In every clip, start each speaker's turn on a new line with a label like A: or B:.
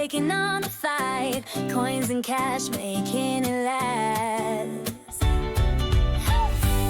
A: taking on the fight. Coins and cash, making it last.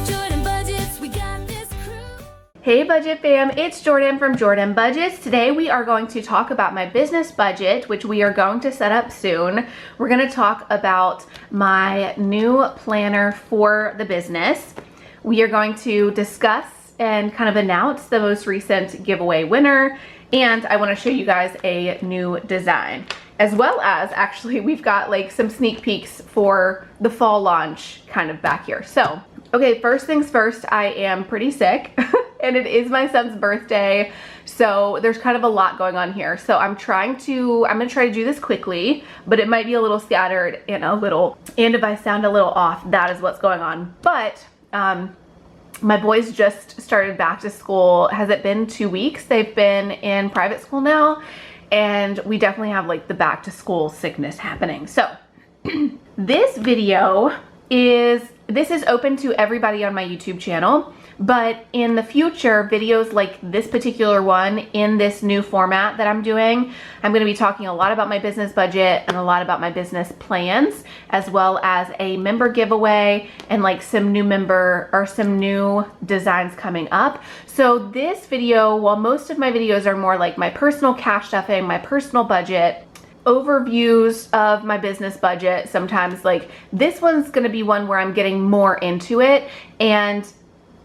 A: Jordan Budgets, we got this crew.
B: Hey budget fam, it's Jordan from Jordan Budgets. Today we are going to talk about my business budget, which we are going to set up soon. We're going to talk about my new planner for the business. We are going to discuss and kind of announce the most recent giveaway winner, and I want to show you guys a new design, as well as actually we've got like some sneak peeks for the fall launch kind of back here. So okay, first things first, I am pretty sick and it is my son's birthday, so there's kind of a lot going on here. So I'm gonna try to do this quickly, but it might be a little scattered and if I sound a little off, that is what's going on. But my boys just started back to school. Has it been 2 weeks? They've been in private school now, and we definitely have like the back to school sickness happening. So this video is open to everybody on my YouTube channel, but in the future, videos like this particular one in this new format that I'm doing, I'm going to be talking a lot about my business budget and a lot about my business plans, as well as a member giveaway and like some new designs coming up. So this video, while most of my videos are more like my personal cash stuffing, my personal budget, overviews of my business budget, sometimes like this one's going to be one where I'm getting more into it, and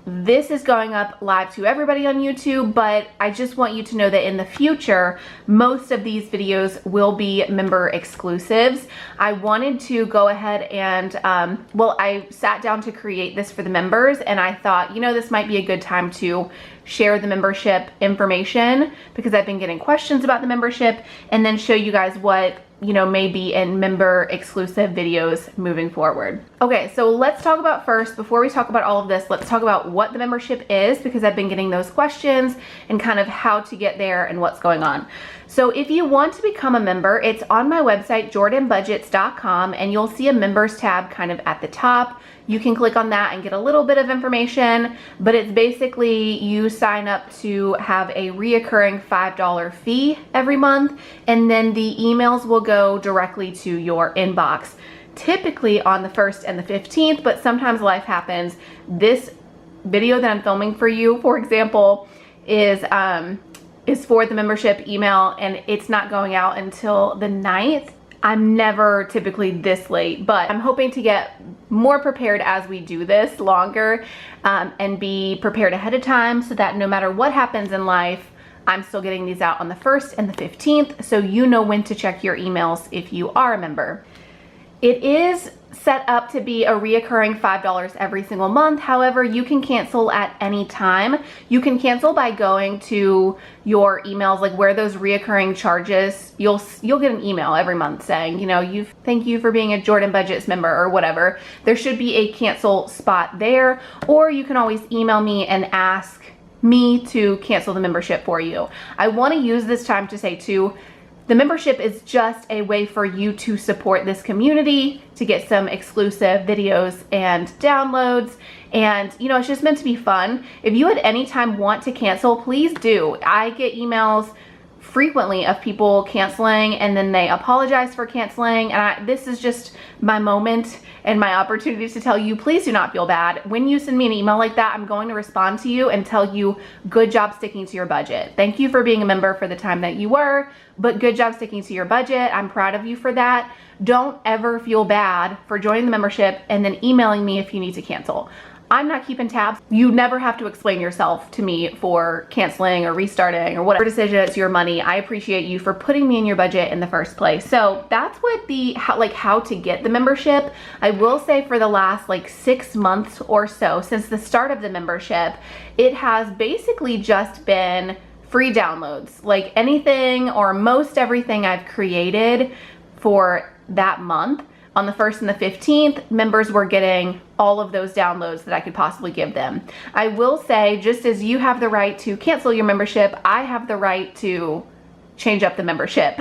B: this is going up live to everybody on YouTube, but I just want you to know that in the future, most of these videos will be member exclusives. I wanted to go ahead and, I sat down to create this for the members, and I thought, you know, this might be a good time to share the membership information because I've been getting questions about the membership, and then show you guys what, you know, maybe in member exclusive videos moving forward. Okay, so let's talk about first, before we talk about all of this, let's talk about what the membership is, because I've been getting those questions and kind of how to get there and what's going on. So if you want to become a member, it's on my website, jordanbudgets.com, and you'll see a members tab kind of at the top. You can click on that and get a little bit of information, but it's basically you sign up to have a reoccurring $5 fee every month, and then the emails will go directly to your inbox, typically on the 1st and the 15th, but sometimes life happens. This video that I'm filming for you, for example, is for the membership email, and it's not going out until the 9th. I'm never typically this late, but I'm hoping to get more prepared as we do this longer, and be prepared ahead of time so that no matter what happens in life, I'm still getting these out on the 1st and the 15th, so you know when to check your emails if you are a member. It is set up to be a reoccurring $5 every single month. However, you can cancel at any time. You can cancel by going to your emails, like where those reoccurring charges, you'll get an email every month saying, you know, thank you for being a Jordan Budgets member or whatever. There should be a cancel spot there, or you can always email me and ask me to cancel the membership for you. I want to use this time to say too, the membership is just a way for you to support this community, to get some exclusive videos and downloads, and you know, it's just meant to be fun. If you at any time want to cancel, please do. I get emails frequently of people canceling and then they apologize for canceling, and this is just my moment and my opportunity to tell you, please do not feel bad. When you send me an email like that, I'm going to respond to you and tell you, good job sticking to your budget. Thank you for being a member for the time that you were, but good job sticking to your budget. I'm proud of you for that. Don't ever feel bad for joining the membership and then emailing me if you need to cancel. I'm not keeping tabs. You never have to explain yourself to me for canceling or restarting or whatever decision. It's your money. I appreciate you for putting me in your budget in the first place. So that's what how to get the membership. I will say for the last like 6 months or so, since the start of the membership, it has basically just been free downloads. Like anything or most everything I've created for that month, on the 1st and the 15th, members were getting all of those downloads that I could possibly give them. I will say, just as you have the right to cancel your membership, I have the right to change up the membership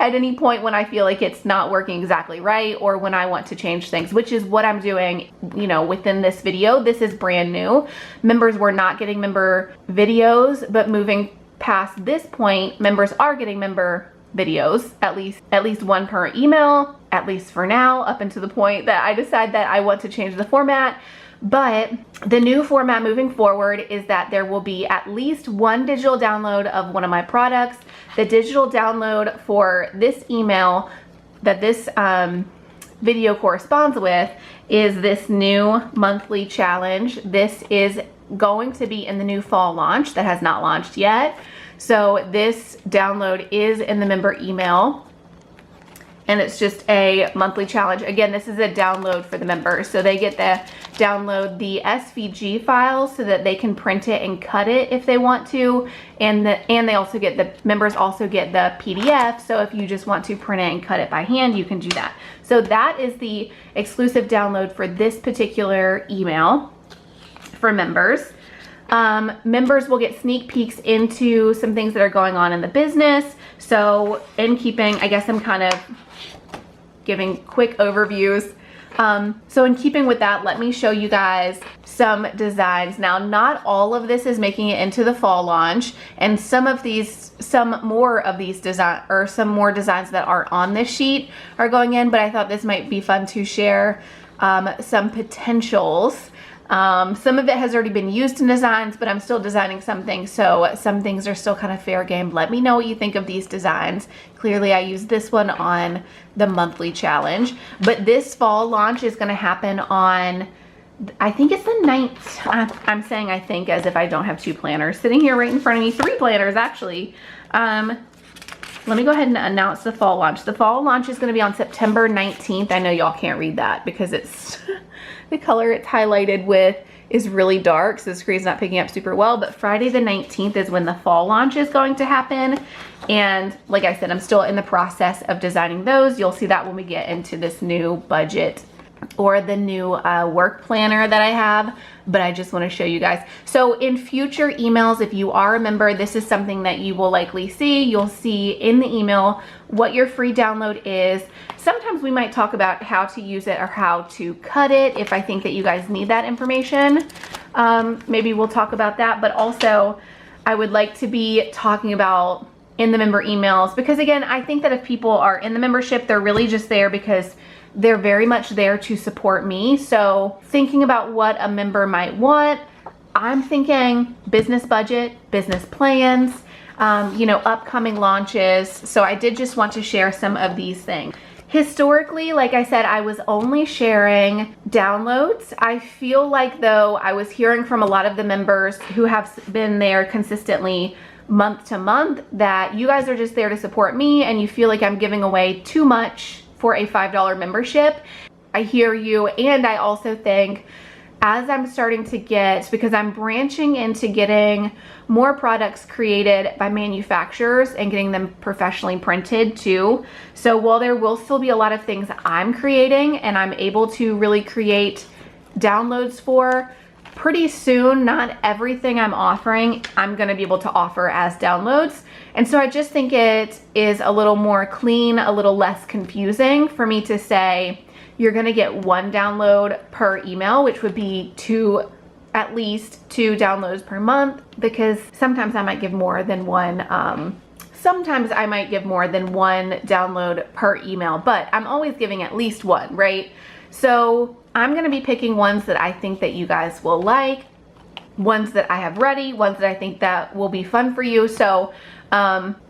B: at any point when I feel like it's not working exactly right, or when I want to change things, which is what I'm doing, you know, within this video. This is brand new. Members were not getting member videos, but moving past this point, members are getting member videos, at least one per email, at least for now, up until the point that I decide that I want to change the format. But the new format moving forward is that there will be at least one digital download of one of my products. The digital download for this email that this video corresponds with is this new monthly challenge. This is going to be in the new fall launch that has not launched yet. So this download is in the member email, and it's just a monthly challenge. Again, this is a download for the members. So they get to download the SVG file so that they can print it and cut it if they want to. And they also get, the members also get the PDF. So if you just want to print it and cut it by hand, you can do that. So that is the exclusive download for this particular email for members. Members will get sneak peeks into some things that are going on in the business. So in keeping, I guess I'm kind of giving quick overviews. So in keeping with that, let me show you guys some designs. Now, not all of this is making it into the fall launch, and some more designs that are on this sheet are going in, but I thought this might be fun to share some potentials. Some of it has already been used in designs, but I'm still designing some things, so some things are still kind of fair game. Let me know what you think of these designs. Clearly, I used this one on the monthly challenge, but this fall launch is going to happen on, I think it's the 9th. I'm saying I think as if I don't have two planners sitting here right in front of me, 3 planners actually. Let me go ahead and announce the fall launch. The fall launch is going to be on September 19th. I know y'all can't read that because it's the color it's highlighted with is really dark, so the screen's not picking up super well, but Friday the 19th is when the fall launch is going to happen. And like I said, I'm still in the process of designing those. You'll see that when we get into this new budget or the new work planner that I have, but I just want to show you guys. So in future emails, if you are a member, this is something that you will likely see. You'll see in the email what your free download is. Sometimes we might talk about how to use it or how to cut it if I think that you guys need that information. Maybe we'll talk about that, but also I would like to be talking about in the member emails, because again, I think that if people are in the membership, they're really just there because they're very much there to support me. So thinking about what a member might want, I'm thinking business budget, business plans, you know, upcoming launches. So I did just want to share some of these things. Historically, like I said, I was only sharing downloads. I feel like though I was hearing from a lot of the members who have been there consistently month to month that you guys are just there to support me and you feel like I'm giving away too much for a $5 membership. I hear you, and I also think as I'm starting to get, because I'm branching into getting more products created by manufacturers and getting them professionally printed too. So while there will still be a lot of things I'm creating and I'm able to really create downloads for, pretty soon, not everything I'm offering, I'm gonna be able to offer as downloads. And so I just think it is a little more clean, a little less confusing for me to say, you're gonna get 1 download per email, which would be at least 2 downloads per month, because sometimes I might give more than one, sometimes I might give more than 1 download per email, but I'm always giving at least 1, right? So I'm gonna be picking ones that I think that you guys will like, ones that I have ready, ones that I think that will be fun for you. So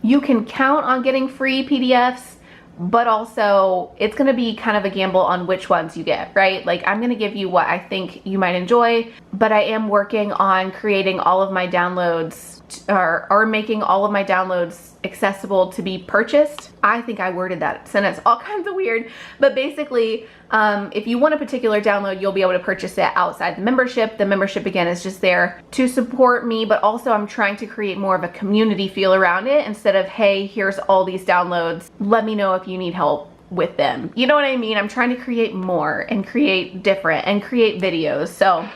B: you can count on getting free PDFs, but also it's gonna be kind of a gamble on which ones you get, right? Like I'm gonna give you what I think you might enjoy, but I am working on creating all of my downloads or making all of my downloads accessible to be purchased. I think I worded that sentence all kinds of weird, but basically if you want a particular download, you'll be able to purchase it outside the membership. The membership again is just there to support me, but also I'm trying to create more of a community feel around it instead of, hey, here's all these downloads, let me know if you need help with them. You know what I mean? I'm trying to create more and create different and create videos. So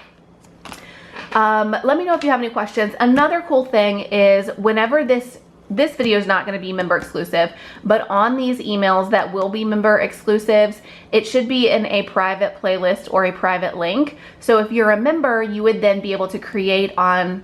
B: let me know if you have any questions. Another cool thing is whenever this video is not going to be member exclusive, but on these emails that will be member exclusives, it should be in a private playlist or a private link. So if you're a member, you would then be able to create on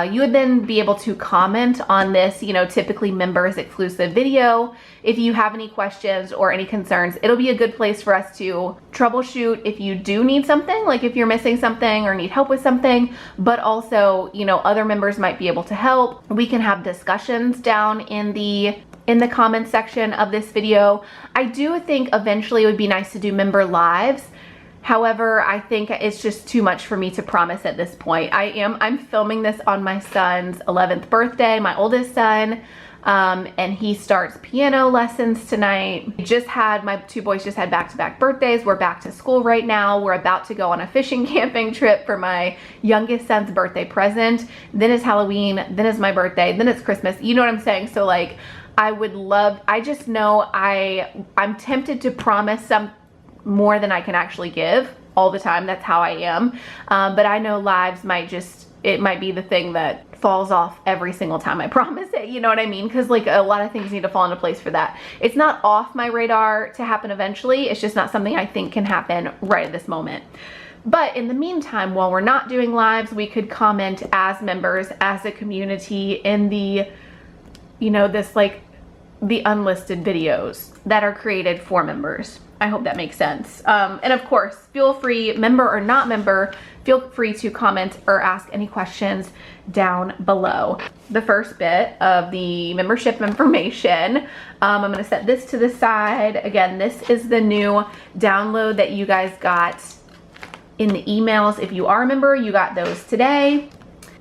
B: you would then be able to comment on this, you know, typically members exclusive video. If you have any questions or any concerns, it'll be a good place for us to troubleshoot if you do need something, like if you're missing something or need help with something, but also, you know, other members might be able to help. We can have discussions down in the comments section of this video. I do think eventually it would be nice to do member lives. However, I think it's just too much for me to promise at this point. I'm filming this on my son's 11th birthday, my oldest son, and he starts piano lessons tonight. My two boys just had back-to-back birthdays. We're back to school right now. We're about to go on a fishing camping trip for my youngest son's birthday present. Then is Halloween, then is my birthday, then it's Christmas. You know what I'm saying? So like, I just know I'm tempted to promise some more than I can actually give all the time. That's how I am. But I know lives it might be the thing that falls off every single time I promise it. You know what I mean? Because like a lot of things need to fall into place for that. It's not off my radar to happen eventually. It's just not something I think can happen right at this moment. But in the meantime, while we're not doing lives, we could comment as members, as a community in the, you know, the unlisted videos that are created for members. I hope that makes sense. And of course, feel free, member or not member, feel free to comment or ask any questions down below. The first bit of the membership information, I'm gonna set this to the side. Again, this is the new download that you guys got in the emails. If you are a member, you got those today.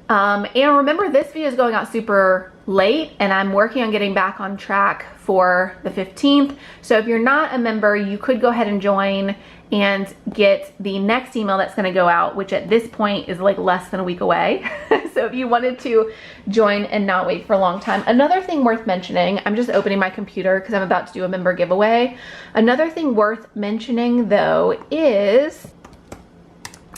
B: And remember, this video is going out super late and I'm working on getting back on track for the 15th. So if you're not a member, you could go ahead and join and get the next email that's going to go out, which at this point is like less than a week away. So if you wanted to join and not wait for a long time. Another thing worth mentioning, I'm just opening my computer because I'm about to do a member giveaway. Another thing worth mentioning though is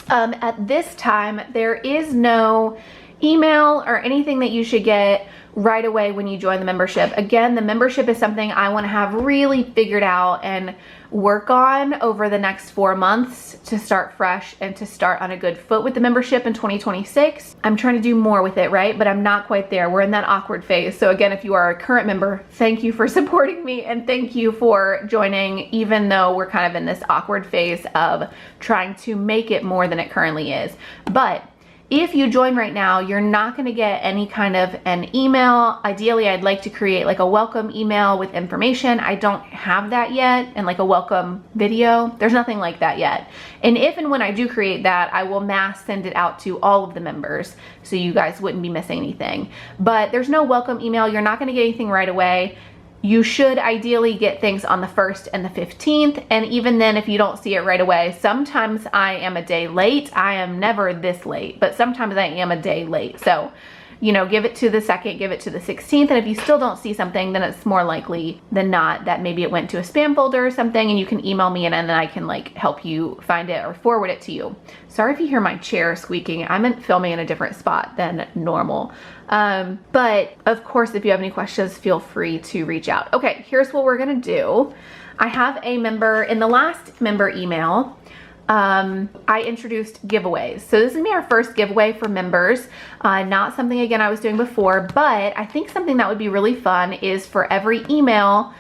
B: at this time, there is no email or anything that you should get right away when you join the membership. Again, the membership is something I want to have really figured out and work on over the next 4 months to start fresh and to start on a good foot with the membership in 2026. I'm trying to do more with it, right? But I'm not quite there. We're in that awkward phase. So again, if you are a current member, thank you for supporting me and thank you for joining, even though we're kind of in this awkward phase of trying to make it more than it currently is. But if you join right now, you're not going to get any kind of an email. Ideally, I'd like to create like a welcome email with information. I don't have that yet, and like a welcome video. There's nothing like that yet. And if and when I do create that, I will mass send it out to all of the members so you guys wouldn't be missing anything. But there's no welcome email. You're not going to get anything right away. You should ideally get things on the 1st and the 15th. And even then, if you don't see it right away, sometimes I am a day late. I am never this late, but sometimes I am a day late. So, you know, give it to the 2nd, give it to the 16th. And if you still don't see something, then it's more likely than not that maybe it went to a spam folder or something, and you can email me and then I can like help you find it or forward it to you. Sorry if you hear my chair squeaking. I'm filming in a different spot than normal. But of course, if you have any questions, feel free to reach out. Okay, here's what we're gonna do. I have a member, in the last member email, I introduced giveaways. So this is gonna be our first giveaway for members. Not something, again, I was doing before, but I think something that would be really fun is for every email,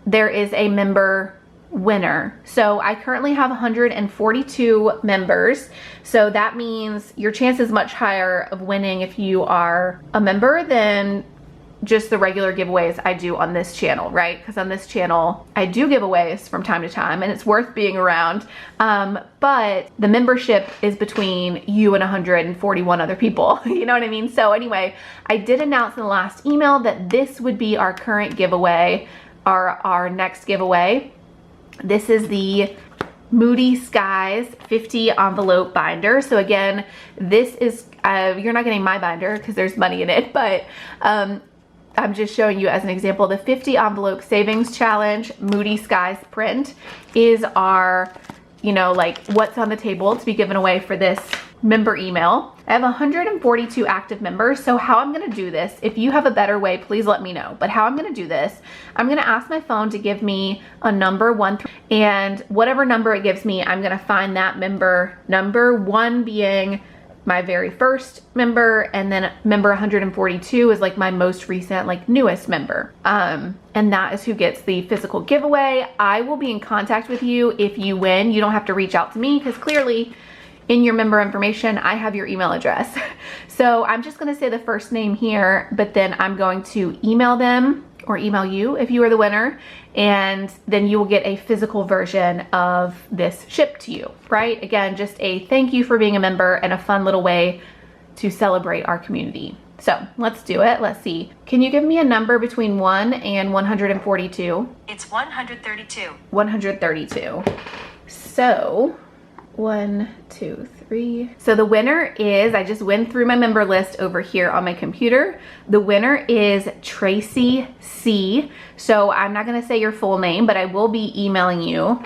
B: there is a member winner. So I currently have 142 members. So that means your chance is much higher of winning if you are a member than just the regular giveaways I do on this channel, right? Because on this channel, I do giveaways from time to time and it's worth being around. But the membership is between you and 141 other people. You know what I mean? So anyway, I did announce in the last email that this would be our current giveaway, our next giveaway. This is the Moody Skies 50 envelope binder. So again, this is, you're not getting my binder because there's money in it, but I'm just showing you as an example, the 50 envelope savings challenge Moody Skies print is our, you know, like what's on the table to be given away for this member email. I have 142 active members. So how I'm gonna do this, if you have a better way, please let me know. But how I'm gonna do this, I'm gonna ask my phone to give me a number 1, and whatever number it gives me, I'm gonna find that member, number 1 being my very first member, and then member 142 is like my most recent, like newest member. And that is who gets the physical giveaway. I will be in contact with you if you win. You don't have to reach out to me because clearly in your member information, I have your email address. So I'm just gonna say the first name here, but then I'm going to email them or email you if you are the winner, and then you will get a physical version of this shipped to you, right? Again, just a thank you for being a member and a fun little way to celebrate our community. So let's do it. Let's see. Can you give me a number between 1 and 142?
C: It's 132.
B: 132. So 1, 2, 3. So the winner is, I just went through my member list over here on my computer. The winner is Tracy C. So I'm not gonna say your full name, but I will be emailing you.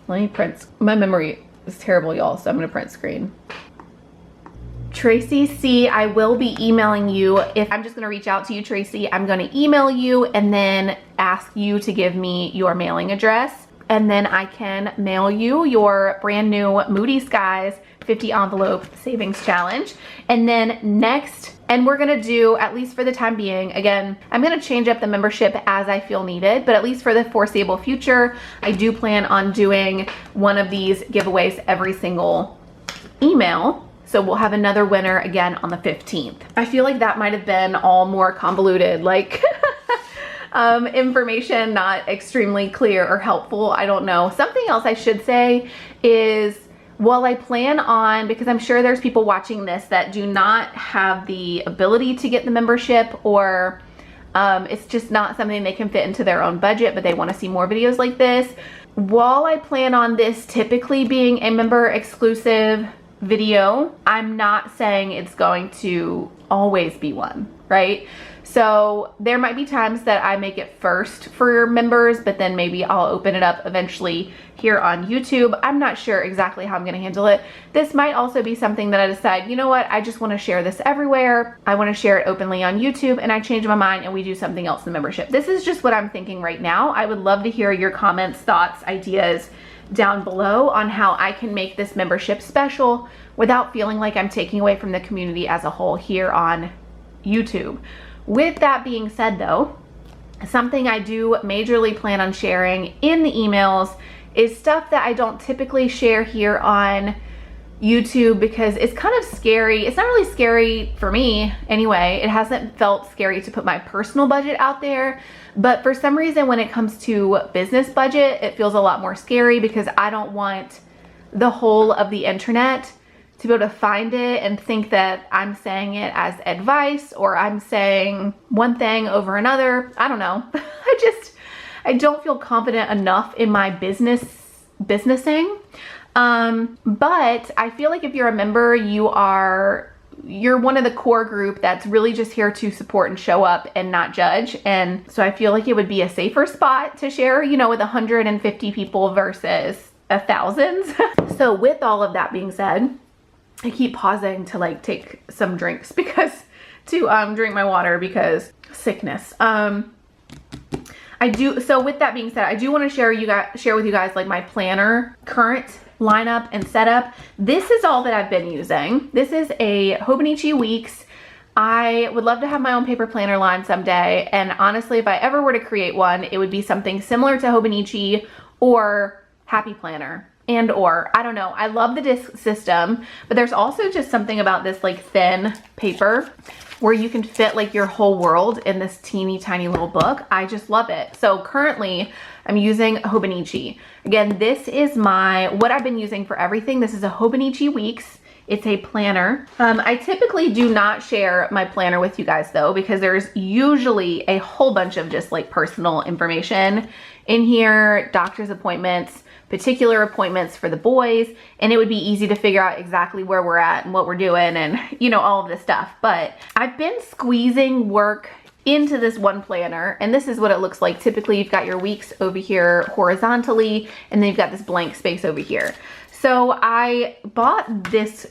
B: Let me print, my memory is terrible, y'all, so I'm gonna print screen. Tracy C, I will be emailing you. If I'm just gonna reach out to you, Tracy, I'm gonna email you and then ask you to give me your mailing address. And then I can mail you your brand new Moody Skies 50 envelope savings challenge. And then next, and we're gonna do, at least for the time being, again, I'm gonna change up the membership as I feel needed, but at least for the foreseeable future, I do plan on doing one of these giveaways every single email. So we'll have another winner again on the 15th. I feel like that might have been all more convoluted, like information not extremely clear or helpful. I don't know. Something else I should say is, while I plan on, because I'm sure there's people watching this that do not have the ability to get the membership, or it's just not something they can fit into their own budget, but they want to see more videos like this. While I plan on this typically being a member exclusive video, I'm not saying it's going to always be one, right? So there might be times that I make it first for members, but then maybe I'll open it up eventually here on YouTube. I'm not sure exactly how I'm gonna handle it. This might also be something that I decide, you know what, I just wanna share this everywhere. I wanna share it openly on YouTube, and I change my mind and we do something else in the membership. This is just what I'm thinking right now. I would love to hear your comments, thoughts, ideas down below on how I can make this membership special without feeling like I'm taking away from the community as a whole here on YouTube. With that being said though, something I do majorly plan on sharing in the emails is stuff that I don't typically share here on YouTube because it's kind of scary. It's not really scary for me anyway. It hasn't felt scary to put my personal budget out there, but for some reason when it comes to business budget, it feels a lot more scary because I don't want the whole of the internet to be able to find it and think that I'm saying it as advice or I'm saying one thing over another. I don't know. I don't feel confident enough in my businessing. But I feel like if you're a member, you're one of the core group that's really just here to support and show up and not judge. And so I feel like it would be a safer spot to share, you know, with 150 people versus 1,000. So with all of that being said, I keep pausing to like take some drinks because to drink my water because sickness. So with that being said, I do want to share with you guys like my planner current lineup and setup. This is all that I've been using. This is a Hobonichi Weeks. I would love to have my own paper planner line someday, and honestly, if I ever were to create one, it would be something similar to Hobonichi or Happy Planner. And or, I don't know, I love the disc system, but there's also just something about this like thin paper where you can fit like your whole world in this teeny tiny little book. I just love it. So currently I'm using Hobonichi. Again, this is what I've been using for everything. This is a Hobonichi Weeks. It's a planner. I typically do not share my planner with you guys though, because there's usually a whole bunch of just like personal information in here, doctor's appointments, particular appointments for the boys, and it would be easy to figure out exactly where we're at and what we're doing and, you know, all of this stuff. But I've been squeezing work into this one planner, and this is what it looks like. Typically, you've got your weeks over here horizontally, and then you've got this blank space over here. So I bought this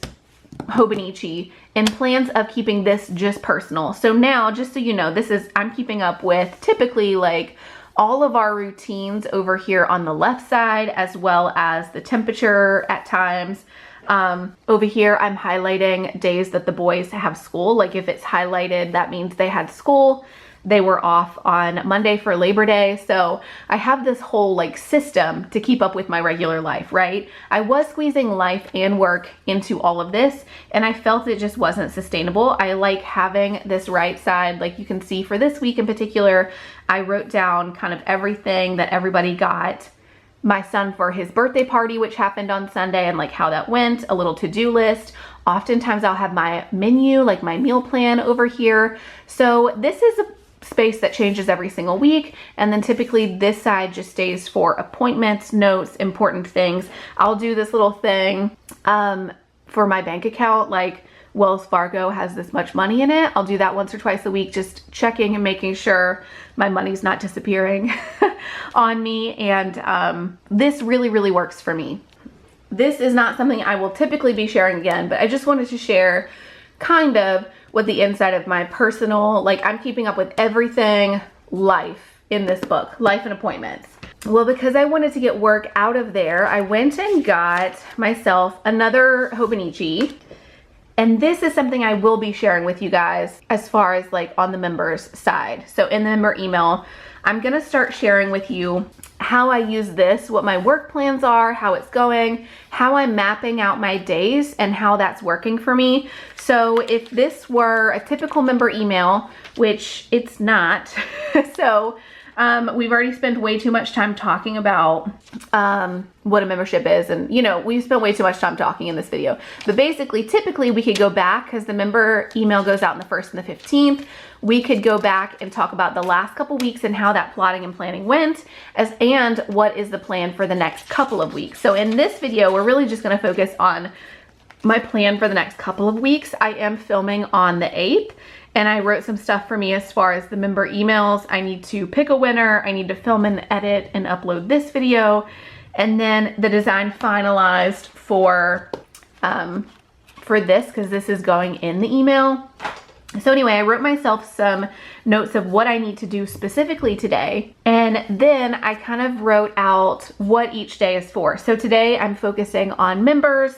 B: Hobonichi in plans of keeping this just personal. So now, just so you know, I'm keeping up with typically like all of our routines over here on the left side, as well as the temperature at times, Over here, I'm highlighting days that the boys have school. Like if it's highlighted, that means they had school. They were off on Monday for Labor Day. So I have this whole like system to keep up with my regular life, right? I was squeezing life and work into all of this, and I felt it just wasn't sustainable. I like having this right side. Like you can see for this week in particular, I wrote down kind of everything that everybody got. My son for his birthday party, which happened on Sunday, and like how that went, a little to-do list. Oftentimes I'll have my menu, like my meal plan over here. So this is a space that changes every single week, and then typically this side just stays for appointments, notes, important things. I'll do this little thing for my bank account, like Wells Fargo has this much money in it. I'll do that once or twice a week, just checking and making sure my money's not disappearing on me, and this really works for me. This is not something I will typically be sharing again, but I just wanted to share kind of what the inside of my personal, like I'm keeping up with everything life in this book, life and appointments. Well, because I wanted to get work out of there, I went and got myself another Hobonichi. And this is something I will be sharing with you guys as far as like on the members side. So in the member email, I'm gonna start sharing with you how I use this, what my work plans are, how it's going, how I'm mapping out my days, and how that's working for me. So if this were a typical member email, which it's not, so we've already spent way too much time talking about what a membership is, and you know, we've spent way too much time talking in this video. But basically, typically we could go back, because the member email goes out on the 1st and the 15th. We could go back and talk about the last couple weeks and how that plotting and planning went, and what is the plan for the next couple of weeks. So in this video, we're really just gonna focus on my plan for the next couple of weeks. I am filming on the 8th. And I wrote some stuff for me as far as the member emails. I need to pick a winner. I need to film and edit and upload this video. And then the design finalized for this, because this is going in the email. So anyway, I wrote myself some notes of what I need to do specifically today. And then I kind of wrote out what each day is for. So today I'm focusing on members.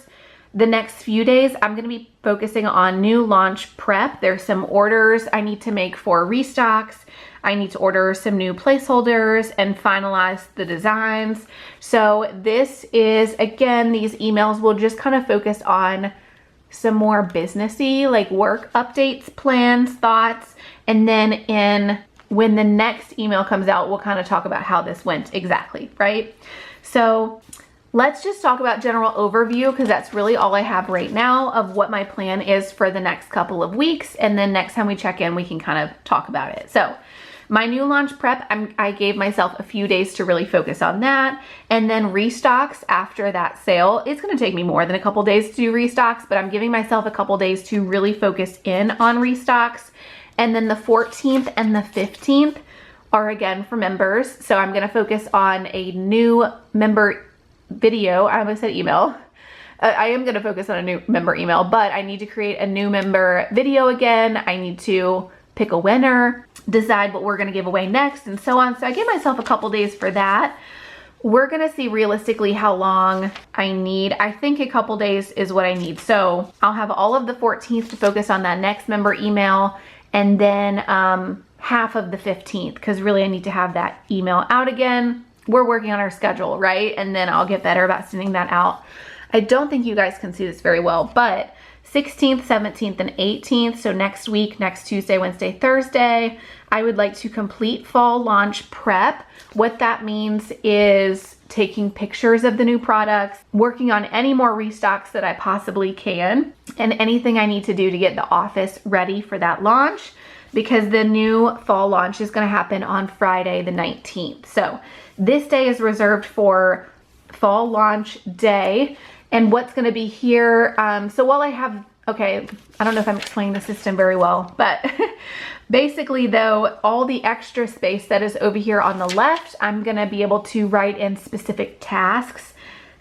B: The next few days, I'm going to be focusing on new launch prep. There's some orders I need to make for restocks. I need to order some new placeholders and finalize the designs. So this is, again, these emails will just kind of focus on some more businessy, like work updates, plans, thoughts. And then when the next email comes out, we'll kind of talk about how this went exactly, right? So let's just talk about general overview, because that's really all I have right now of what my plan is for the next couple of weeks. And then next time we check in, we can kind of talk about it. So my new launch prep, I gave myself a few days to really focus on that. And then restocks after that sale. It's going to take me more than a couple days to do restocks, but I'm giving myself a couple days to really focus in on restocks. And then the 14th and the 15th are again for members. So I'm going to focus on a new member video. I almost said email. I am going to focus on a new member email, but I need to create a new member video again. I need to pick a winner, decide what we're going to give away next, and so on. So I give myself a couple days for that. We're going to see realistically how long I need. I think a couple days is what I need. So I'll have all of the 14th to focus on that next member email, and then half of the 15th, because really I need to have that email out again. We're working on our schedule, right? And then I'll get better about sending that out. I don't think you guys can see this very well, but 16th, 17th, and 18th, so next week, next Tuesday, Wednesday, Thursday, I would like to complete fall launch prep. What that means is taking pictures of the new products, working on any more restocks that I possibly can, and anything I need to do to get the office ready for that launch, because the new fall launch is going to happen on Friday the 19th. So this day is reserved for fall launch day, and what's going to be here. So while I have, okay, I don't know if I'm explaining the system very well, but basically though, all the extra space that is over here on the left, I'm going to be able to write in specific tasks.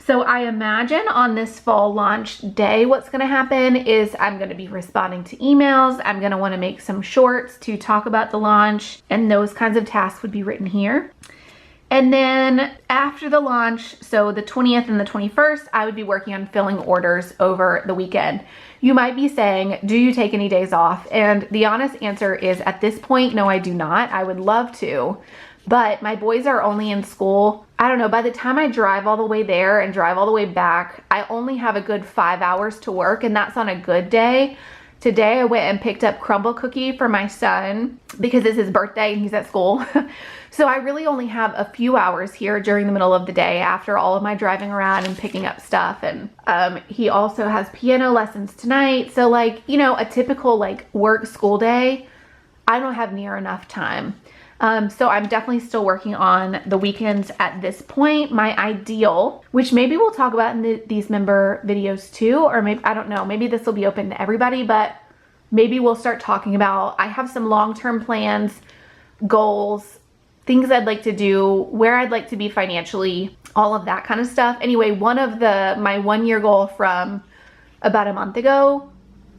B: So I imagine on this fall launch day, what's going to happen is I'm going to be responding to emails. I'm going to want to make some shorts to talk about the launch, and those kinds of tasks would be written here. And then after the launch, so the 20th and the 21st, I would be working on filling orders over the weekend. You might be saying, do you take any days off? And the honest answer is at this point, no, I do not. I would love to, but my boys are only in school. I don't know, by the time I drive all the way there and drive all the way back, I only have a good 5 hours to work, and that's on a good day. Today I went and picked up Crumble Cookie for my son because it's his birthday and he's at school. So I really only have a few hours here during the middle of the day after all of my driving around and picking up stuff. And he also has piano lessons tonight. So like, you know, a typical like work school day, I don't have near enough time. So I'm definitely still working on the weekends at this point. My ideal, which maybe we'll talk about in these member videos too, or maybe, I don't know, maybe this will be open to everybody, but maybe we'll start talking about, I have some long-term plans, goals, things I'd like to do, where I'd like to be financially, all of that kind of stuff. Anyway, one of my 1 year goal from about a month ago,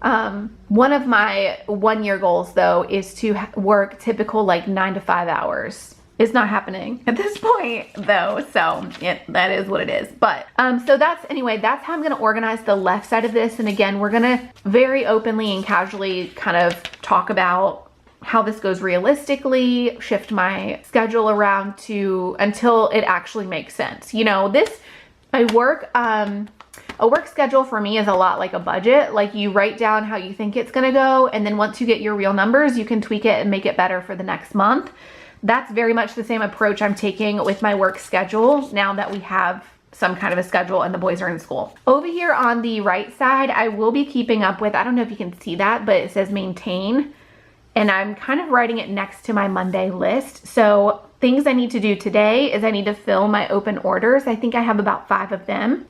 B: one of my 1 year goals though is to work typical like 9 to 5 hours. It's not happening at this point though, so that is what it is. But so that's how I'm gonna organize the left side of this. And again, we're gonna very openly and casually kind of talk about how this goes realistically, shift my schedule around until it actually makes sense. You know, a work schedule for me is a lot like a budget. Like you write down how you think it's gonna go, and then once you get your real numbers, you can tweak it and make it better for the next month. That's very much the same approach I'm taking with my work schedule now that we have some kind of a schedule and the boys are in school. Over here on the right side, I will be keeping up with, I don't know if you can see that, but it says maintain. And I'm kind of writing it next to my Monday list. So things I need to do today is I need to fill my open orders. I think I have about 5 of them.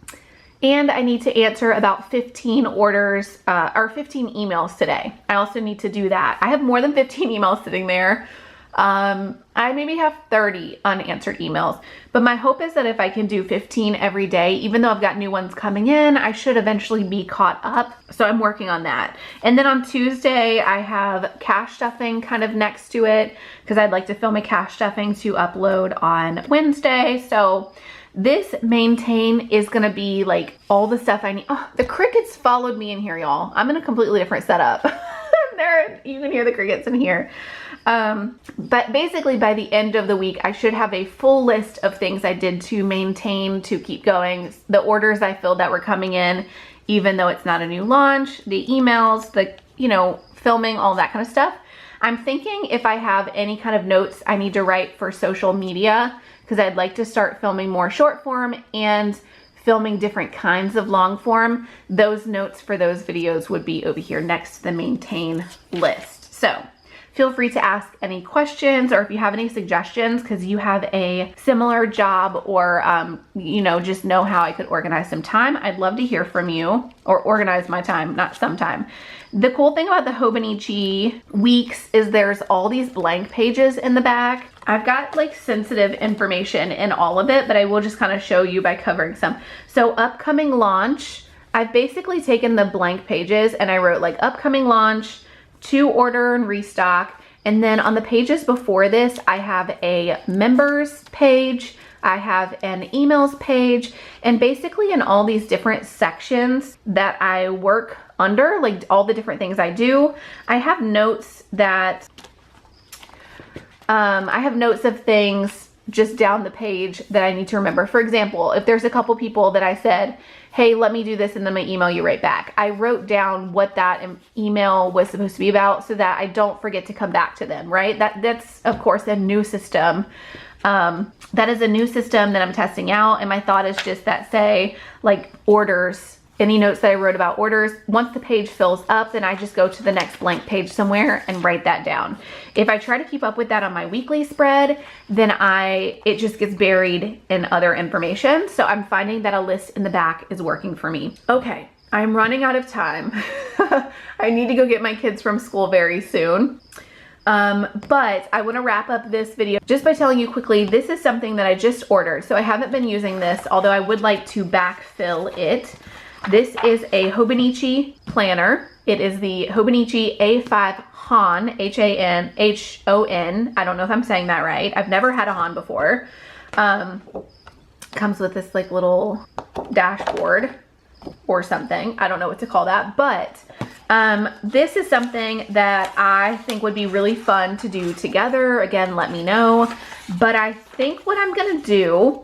B: And I need to answer about 15 orders or 15 emails today. I also need to do that. I have more than 15 emails sitting there. I maybe have 30 unanswered emails, but my hope is that if I can do 15 every day, even though I've got new ones coming in, I should eventually be caught up. So I'm working on that. And then on Tuesday, I have cash stuffing kind of next to it because I'd like to film a cash stuffing to upload on Wednesday. So this maintain is gonna be like all the stuff I need. Oh, the crickets followed me in here, y'all. I'm in a completely different setup. There, you can hear the crickets in here. But basically by the end of the week, I should have a full list of things I did to maintain, to keep going, the orders I filled that were coming in, even though it's not a new launch, the emails, the, you know, filming, all that kind of stuff. I'm thinking if I have any kind of notes I need to write for social media, because I'd like to start filming more short form and filming different kinds of long form, those notes for those videos would be over here next to the maintain list. So feel free to ask any questions, or if you have any suggestions because you have a similar job, or you know, just know how I could organize some time. I'd love to hear from you, or organize my time, not some time. The cool thing about the Hobonichi weeks is there's all these blank pages in the back. I've got like sensitive information in all of it, but I will just kind of show you by covering some. So upcoming launch, I've basically taken the blank pages and I wrote like upcoming launch, to order and restock. And then on the pages before this, I have a members page, I have an emails page, and basically in all these different sections that I work under, like all the different things I do, I have notes that, I have notes of things just down the page that I need to remember. For example, if there's a couple people that I said, hey, let me do this, and then I email you right back, I wrote down what that email was supposed to be about so that I don't forget to come back to them, right? That's of course a new system. That is a new system that I'm testing out, and my thought is just that, say like orders, any notes that I wrote about orders, once the page fills up, then I just go to the next blank page somewhere and write that down. If I try to keep up with that on my weekly spread, then it just gets buried in other information. So I'm finding that a list in the back is working for me. Okay, I'm running out of time. I need to go get my kids from school very soon. But I want to wrap up this video just by telling you quickly, this is something that I just ordered. So I haven't been using this, although I would like to backfill it. This is a Hobonichi planner. It is the Hobonichi A5 Han, H-A-N, H-O-N. I don't know if I'm saying that right. I've never had a Han before. Comes with this like little dashboard or something. I don't know what to call that, but this is something that I think would be really fun to do together. Again, let me know. But I think what I'm gonna do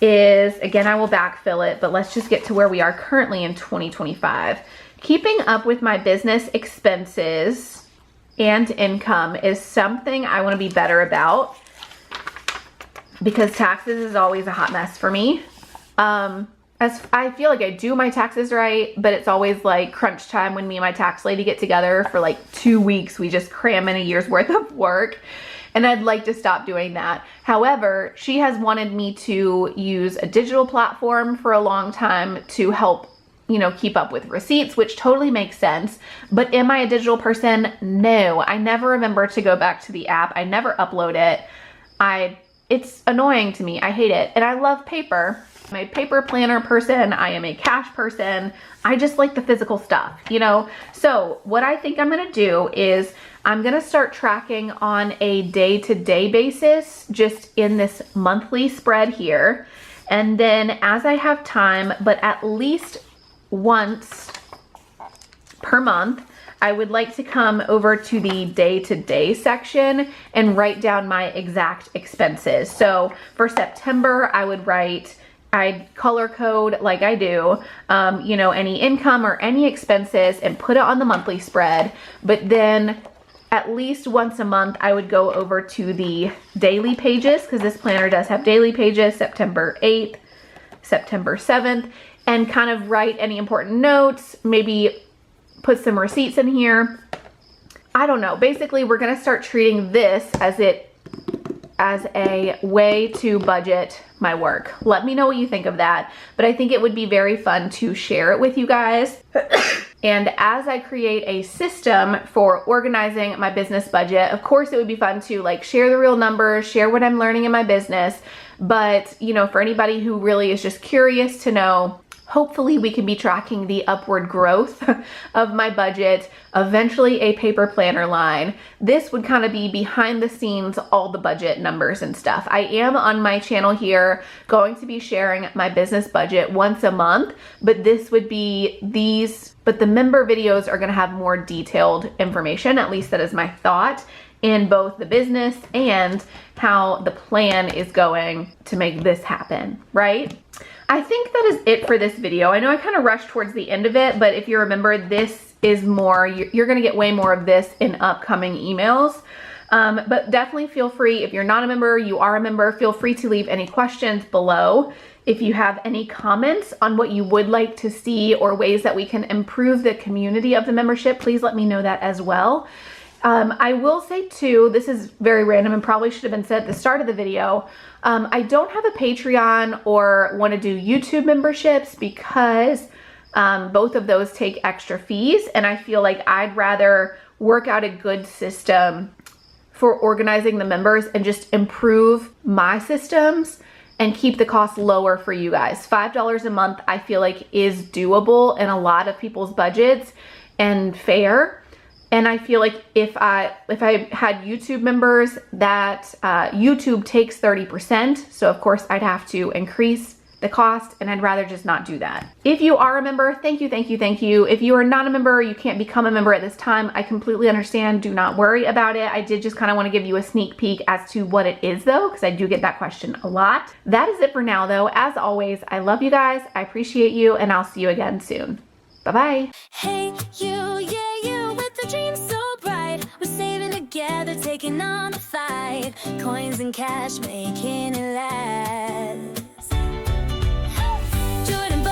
B: is, again, I will backfill it, but let's just get to where we are currently in 2025. Keeping up with my business expenses and income is something I want to be better about, because taxes is always a hot mess for me. As I feel like I do my taxes right, but it's always like crunch time when me and my tax lady get together for like 2 weeks. We just cram in a year's worth of work, and I'd like to stop doing that. However, she has wanted me to use a digital platform for a long time to help, you know, keep up with receipts, which totally makes sense. But am I a digital person? No, I never remember to go back to the app. I never upload it. It's annoying to me. I hate it. And I love paper. I'm a paper planner person. I am a cash person. I just like the physical stuff, you know? So what I think I'm gonna do is I'm gonna start tracking on a day-to-day basis, just in this monthly spread here. And then as I have time, but at least once per month, I would like to come over to the day-to-day section and write down my exact expenses. So for September, I'd color code like I do, you know, any income or any expenses and put it on the monthly spread. But then at least once a month, I would go over to the daily pages, because this planner does have daily pages, September 8th, September 7th, and kind of write any important notes, maybe put some receipts in here. I don't know. Basically, we're gonna start treating this as a way to budget my work. Let me know what you think of that. But I think it would be very fun to share it with you guys. And as I create a system for organizing my business budget, of course it would be fun to like share the real numbers, share what I'm learning in my business. But, you know, for anybody who really is just curious to know, hopefully we can be tracking the upward growth of my budget, eventually a paper planner line. This would kind of be behind the scenes, all the budget numbers and stuff. I am on my channel here going to be sharing my business budget once a month, but this would be but the member videos are gonna have more detailed information, at least that is my thought, in both the business and how the plan is going to make this happen, right? I think that is it for this video. I know I kind of rushed towards the end of it, but if you remember, this is more, you're gonna get way more of this in upcoming emails. But definitely feel free, if you're not a member, you are a member, feel free to leave any questions below. If you have any comments on what you would like to see or ways that we can improve the community of the membership, please let me know that as well. I will say too, this is very random and probably should have been said at the start of the video. I don't have a Patreon or want to do YouTube memberships because both of those take extra fees, and I feel like I'd rather work out a good system for organizing the members and just improve my systems and keep the cost lower for you guys. $5 a month I feel like is doable in a lot of people's budgets and fair. And I feel like if I had YouTube members, that YouTube takes 30%. So of course I'd have to increase the cost, and I'd rather just not do that. If you are a member, thank you, thank you, thank you. If you are not a member, you can't become a member at this time. I completely understand. Do not worry about it. I did just kind of want to give you a sneak peek as to what it is though, because I do get that question a lot. That is it for now though. As always, I love you guys. I appreciate you, and I'll see you again soon. Bye-bye.
A: Hey, you, yeah, you with the dream so bright. We're saving together, taking on the fight. Coins and cash, making it last. Jordan,